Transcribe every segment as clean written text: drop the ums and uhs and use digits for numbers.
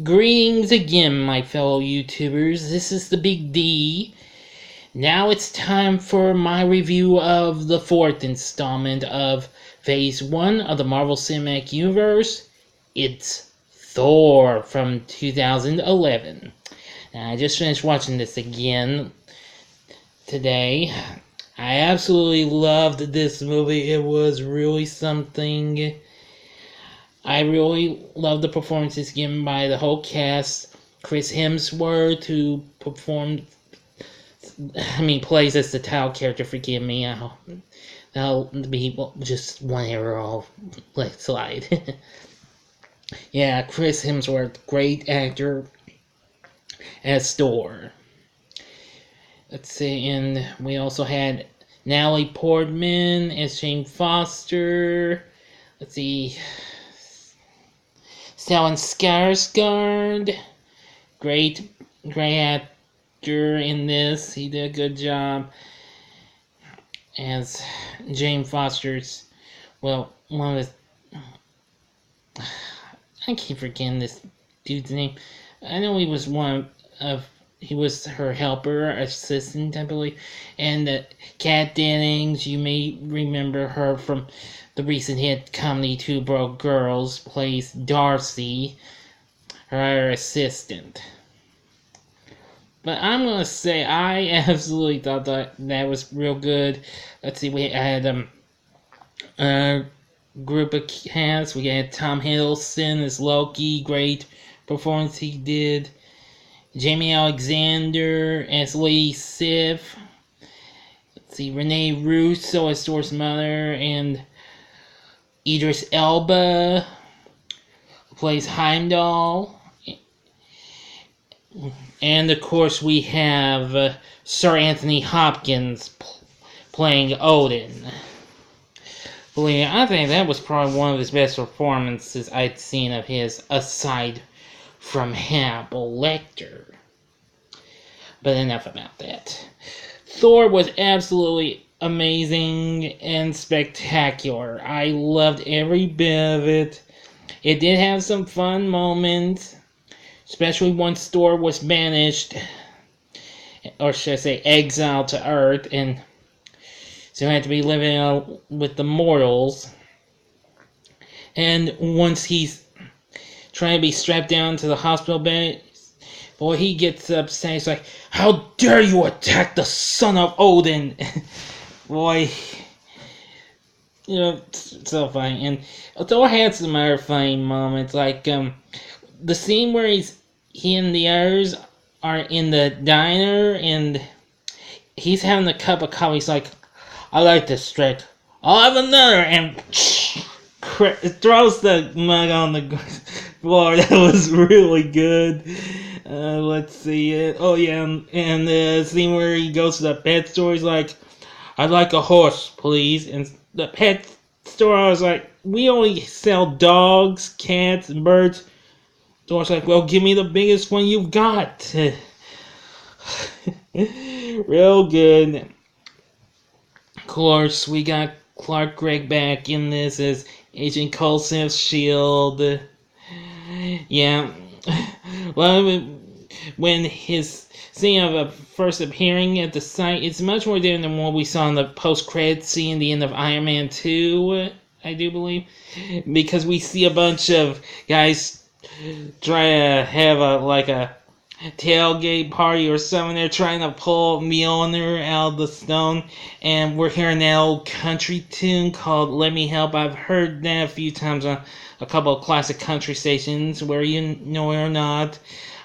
Greetings again, my fellow YouTubers. This is the Big D. Now it's time for my review of the fourth installment of Phase 1 of the Marvel Cinematic Universe. It's Thor from 2011. Now, I just finished watching this again today. I absolutely loved this movie. It was really something. I really love the performances given by the whole cast. Chris Hemsworth, who plays as the title character. Forgive me, that'll be just one error. I'll let it slide. Yeah, Chris Hemsworth, great actor as Thor. Let's see, and we also had Natalie Portman as Jane Foster. Let's see. Stellan Skarsgård, great actor in this. He did a good job as Jane Foster's. One of his. I keep forgetting this dude's name. I know he was he was her helper, assistant, I believe. And Kat Dennings, you may remember her from the recent hit comedy Two Broke Girls, plays Darcy, her assistant. But I'm going to say I absolutely thought that was real good. Let's see, we had a group of cast. We had Tom Hiddleston as Loki, great performance he did. Jamie Alexander as Lady Sif. Let's see, Renee Russo as Thor's mother, and Idris Elba plays Heimdall. And of course we have Sir Anthony Hopkins playing Odin. I think that was probably one of his best performances I'd seen of his, aside from Hannibal Lecter. But enough about that. Thor was absolutely amazing and spectacular. I loved every bit of it. It did have some fun moments, especially once Thor was banished, or should I say exiled to Earth, and so he had to be living with the mortals. And once he's trying to be strapped down to the hospital bed, boy, he gets upset. He's like, "How dare you attack the son of Odin!" Boy, it's so funny. And Thor had some other funny moments, like the scene where he and the others are in the diner, and he's having a cup of coffee. He's like, "I like this drink. I'll have another," and throws the mug on the floor. That was really good. Let's see. Oh yeah, and the scene where he goes to the pet store. He's like, "I'd like a horse, please." And the pet store, I was like, "We only sell dogs, cats, and birds." Thor's like, "Well, give me the biggest one you've got." Real good. Of course, we got Clark Gregg back in this as Agent Coulson's Shield. Yeah. Well, when his scene of first appearing at the site, it's much more different than what we saw in the post-credits scene at the end of Iron Man 2, I do believe. Because we see a bunch of guys try to have a tailgate party or something. They're trying to pull Mjolnir out of the stone, and we're hearing that old country tune called "Let Me Help." I've heard that a few times on a couple of classic country stations, where you know it or not.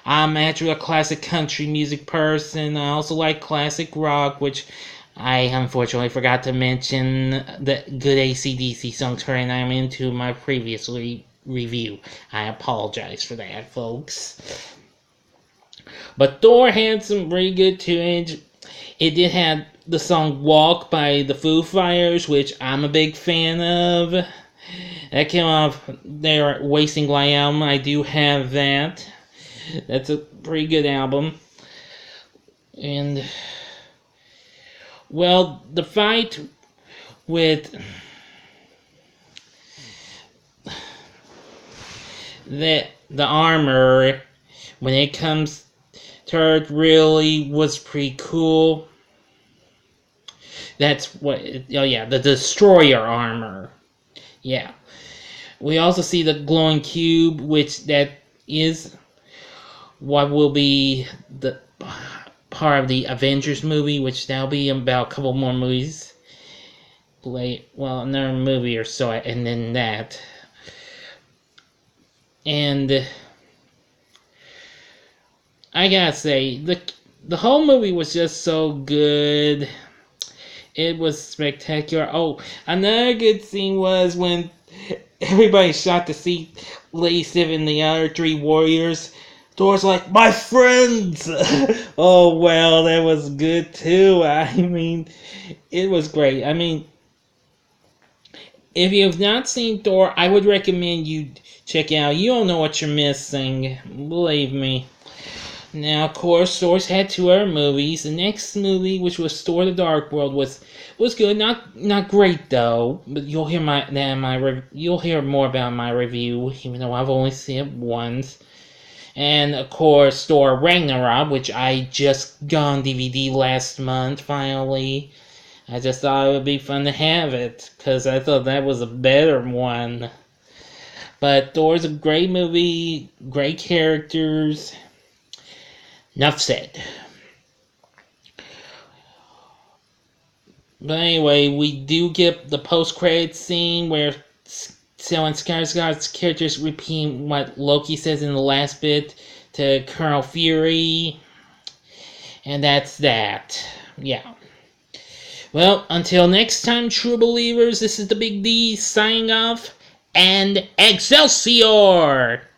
I'm actually a classic country music person. I also like classic rock, which I unfortunately forgot to mention the good AC/DC songs I'm into my previous review. I apologize for that, folks. But Thor had some pretty good tunage. It did have the song "Walk" by the Foo Fighters, which I'm a big fan of. That came off their Wasting Light album. I do have that. That's a pretty good album. And, well, the fight with the armor, when it comes to Earth, really was pretty cool. That's what, oh yeah, the destroyer armor. Yeah. We also see the glowing cube, which that is what will be the part of the Avengers movie, which that'll be about a couple more movies. Well, another movie or so, and then that. And I gotta say, the whole movie was just so good. It was spectacular. Oh, another good scene was when everybody shot to see Lady Sif and the other three warriors. Thor's like, my friends! Oh, well, that was good too. I mean, it was great. I mean, if you've not seen Thor, I would recommend you check it out. You don't know what you're missing. Believe me. Now, of course, Thor's had two other movies. The next movie, which was Thor: The Dark World, was good. Not great though. But you'll hear you'll hear more about my review, even though I've only seen it once. And of course, Thor: Ragnarok, which I just got on DVD last month. Finally, I just thought it would be fun to have it because I thought that was a better one. But Thor's a great movie, great characters. Enough said. But anyway, we do get the post-credits scene where Stellan Skarsgård's characters repeat what Loki says in the last bit to Colonel Fury. And that's that. Yeah. Well, until next time, true believers, this is the Big D signing off. And Excelsior!